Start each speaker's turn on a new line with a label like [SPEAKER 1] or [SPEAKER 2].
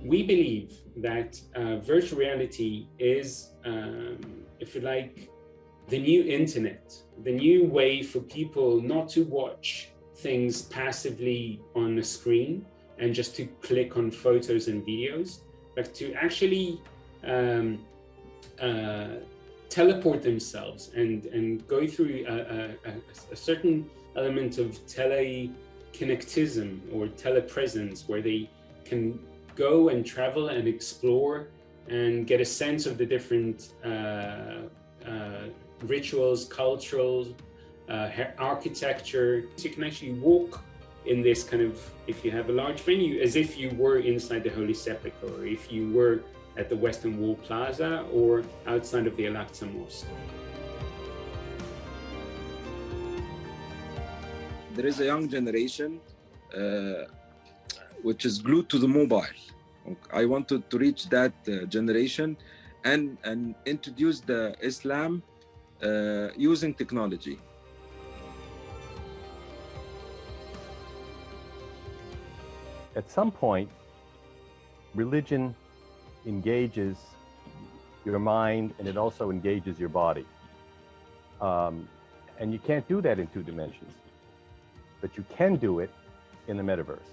[SPEAKER 1] we believe that virtual reality is, if you like, the new internet, the new way for people not to watch things passively on the screen and just to click on photos and videos, but to actually teleport themselves and go through a certain element of telekinetism or telepresence, where they can go and travel and explore and get a sense of the different rituals, cultural, architecture. So you can actually walk in this kind of, if you have a large venue, as if you were inside the Holy Sepulchre, or if you were at the Western Wall Plaza or outside of the Al-Aqsa Mosque.
[SPEAKER 2] There is a young generation which is glued to the mobile. I wanted to reach that generation and introduce the Islam using technology.
[SPEAKER 3] At some point, religion engages your mind, and it also engages your body. And you can't do that in 2 dimensions, but you can do it in the metaverse.